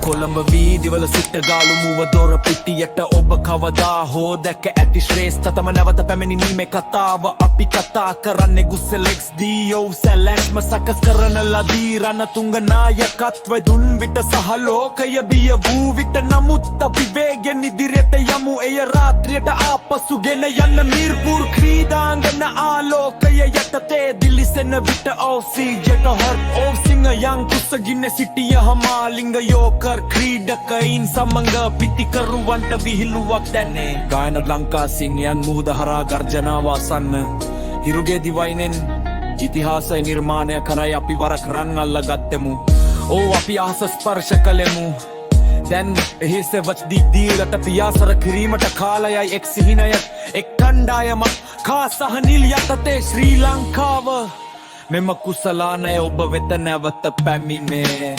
කොළඹ වීදිවල සිට ගාලු මුව දොර පිටියට ඔබ කවදා හෝ දැක ඇති ශ්‍රේෂ්ඨතම නැවත පැමිණීමේ කතාව අපි කතා කරන්නේ ගුස්සෙලෙක්ස් ඩීෝ සැලැක්ම සකස් කරන ලදී රණතුංග නායකත්වය දුන් විට සහ ලෝකය බිය වූ විට නමුත් අපි වේගෙන් ඉදිරියට යමු එය රාත්‍රියට ආපසු ගෙන යන්න මීර්පුර් ක්‍රීඩාංගන ආලෝකය යටතේ දිලිසෙන විට ඔව්සීජට හොත් ඔව්සිංහ යන් කුසගින්න සිටිය හමාලිංග යෝකර් ක්‍රීඩකයින් සමඟ පිතිකරුවන්ට විහිළුවක් දැන්නේ ගායන ලංකා සිංහයන් මුහුද හරා ගර්ජනාව අසන්න හිරුගේ දිවයිනෙන් ඉතිහාසය නිර්මාණය කරයි අපි වරක් රන් අල්ල ගත්තෙමු ඕ අපි අහස ස්පර්ශ කළෙමු දැන් එහි සෙවච් දික්දීලට පියාසර කිරීමට කාලයයි එක් සිහිනයක් එක් කණ්ඩායමක් කා සහ නිල් යටතේ ශ්‍රී ලංකාව මෙම කුසලානය ඔබ වෙත නැවත පැමිණේ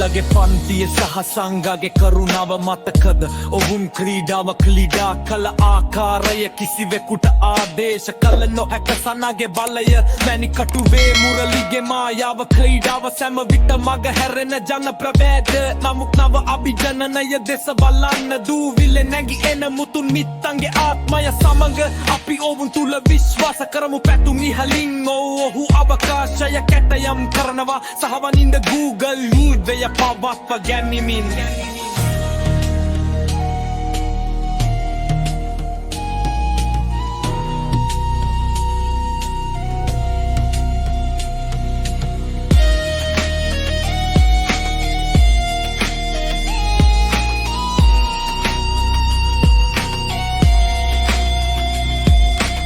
ලගේ පන්තිය සහ සංගගේ කරුණාව මතකද ඔවුන් ක්‍රීඩාව ක්‍රීඩා කළ ආකාරය කිසිවෙකුට ආදේශ කළ නොහැක සනගේ බලය මැණිකටුවේ මුරලිගේ මායාව ක්‍රීඩාව සැම විට මග හැරෙන ජන ප්‍රවේද නමුත් නව අභිජනනය දෙස බලන්න දූවිලේ නැගි එන මුතුන් මිත්තන්ගේ ආත්මය සමඟ අපි ඔවුන් තුල විශ්වාස කරමු පැතුම් ඉහලින් ඔහු අවකාශය කැටයම් කරනවා සහවනින්ද Google නීවය පවත්ව ගැනිමින්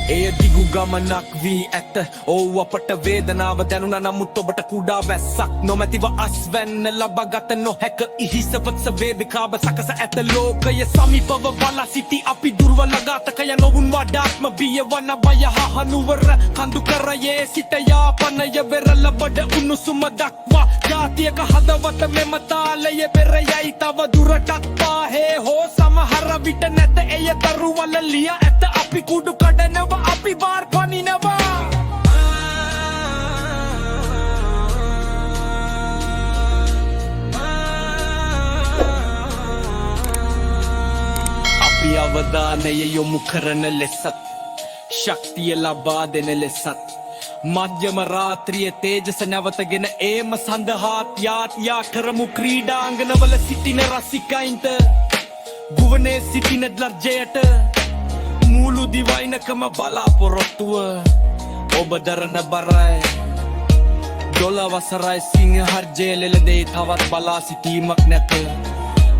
එය දිගු ගමනක් වී ඇත ඔව් අපට වේදනාව දැනුණ නමුත් ඔබට කුඩා වැස්සක් නොමැතිව අස්වැන්න ලබාගත නොහැක ඉහිසවත්ස වේදිකාව සකස ඇත ලෝකය සමීපව බලා සිටි අපි දුර්වල ඝාතකය නොවුන් වඩාත්ම බියවන බය හනුවර කඳු කරයේ සිට යාපනය වෙරළ බඩ උණුසුම දක්වා ජාතියක හදවත මෙම තාලය පෙරයයි තව දුරටත් පාහේ හෝ සමහර විට නැත එය දරුවල ලිය ඇත අපි කුඩු කඩනවා අපි වාර් පනිනවා අපි අවධානය යොමු කරන ලෙසත් ශක්තිය ලබා දෙන ලෙසත් මධ්‍යම රාත්‍රිය තේජස නැවතගෙන ඒම සඳහා ත්‍යාත්‍යා කරමු ක්‍රීඩාංගනවල සිටින රසිකයින්ට ගුවනේ සිටින ලර්ජයට මුළු දිවයිනකම බලාපොරොත්තුව ඔබ දරන බරයි 12 වසරයි සිංහ හර්ජය ලෙලදේ තවත් බලා සිටීමක් නැත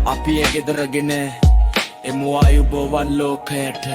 අපි එ ගෙදරගෙන එමු ආයුබෝවන් ලෝකයට